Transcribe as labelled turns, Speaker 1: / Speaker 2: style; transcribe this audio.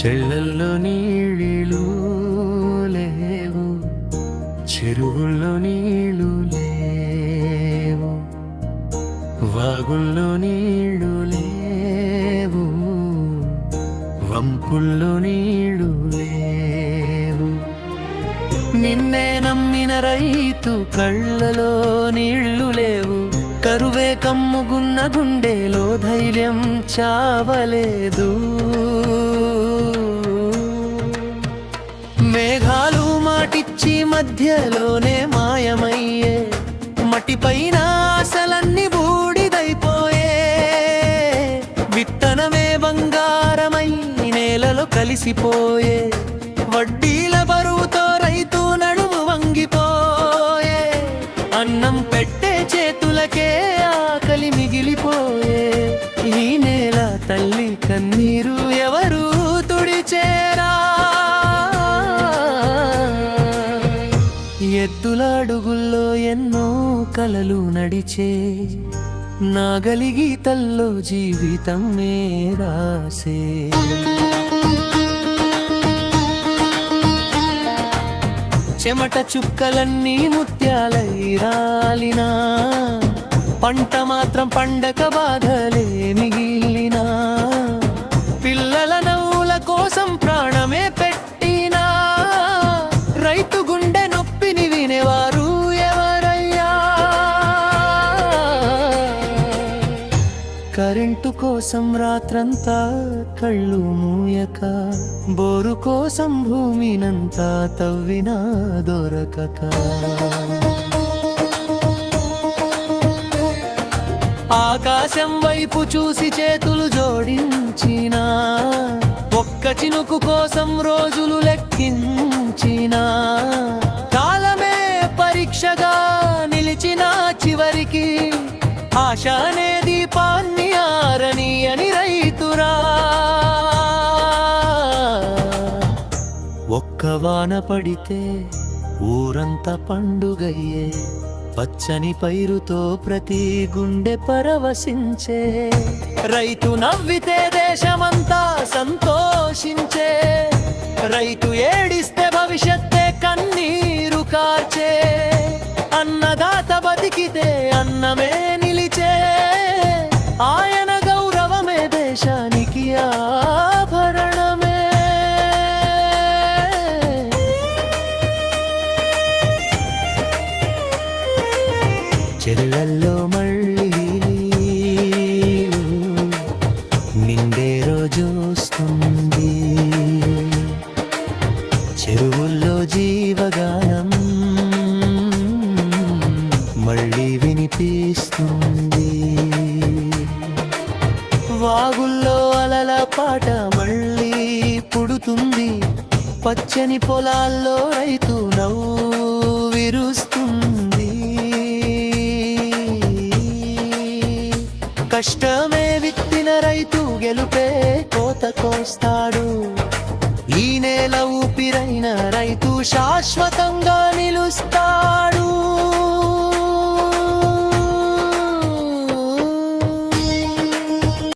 Speaker 1: చెళ్ళల్లో నీళ్ళు లేవు, చెరువుల్లో నీళ్ళు లేవు, వాగుల్లో నీళ్ళు లేవు, వంపుల్లో నీళ్ళు లేవు. నిన్నే నమ్మిన రైతు కళ్ళలో నీళ్లు లేవు, కరువే కమ్ముగున్న గుండెలో ధైర్యం చావలేదు. మేఘాలు మాటిచ్చి మధ్యలోనే మాయమయ్యే, మట్టిపైన ఆశలన్నీ బూడిదైపోయే, విత్తనమే బంగారమై నేలలో కలిసిపోయే, వడ్డీల బరువుతో రైతు నడుము వంగిపోయే, అన్నం పెట్టే చేతులకే ఆకలి మిగిలిపోయే. ఈ నేల తల్లి కన్నీరు ఎవరు తుడిచేరా? ఎద్దుల అడుగుల్లో ఎన్నో కలలు నడిచే, నాగలి గీతల్లో జీవితం రాసే. చెమట చుక్కలన్నీ ముత్యాలై రాలినా, పంట మాత్రం పండక బాధలే మిగిలినా, పిల్లల నవ్వుల కోసం ప్రాణమే పెట్టినా, రైతు గుండె నొప్పిని వినేవారు ఎవరయ్యా? కరెంటు కోసం రాత్రంతా కళ్ళు మూయక, బోరు కోసం భూమినంతా తవ్వినా దొరకక, ఆకాశం వైపు చూసి చేతులు జోడించినా, ఒక్క చినుకు కోసం రోజులు లెక్కించినా, కాలమే పరీక్షగా నిలిచిన చివరికి ఆశ అనే దీపాన్ని ఆరనీయని రైతురా. ఒక్క వాన పడితే ఊరంతా పండుగయ్యే, పచ్చని పైరుతో ప్రతి గుండె పరవశించే, రైతు నవ్వితే దేశమంతా సంతోషించే, రైతు ఏడిస్తే భవిష్యత్తే కన్నీరు కార్చే, అన్నదాత బతికితే అన్నమే నిలిచే, ఆయన గౌరవమే దేశానికి ఆభరణమే. చెరువుల్లో మళ్ళీ నిండే రోజు వస్తుంది, చెరువుల్లో జీవగానం మళ్ళీ వినిపిస్తుంది, వాగుల్లో అలల పాట మళ్ళీ పుడుతుంది, పచ్చని పొలాల్లో రైతు నవ్వు విరుస్తుంది. కష్టమే విత్తిన రైతు గెలుపే కోత కోస్తాడు, ఈ నేల ఊపిరైన రైతు శాశ్వతంగా నిలుస్తాడు.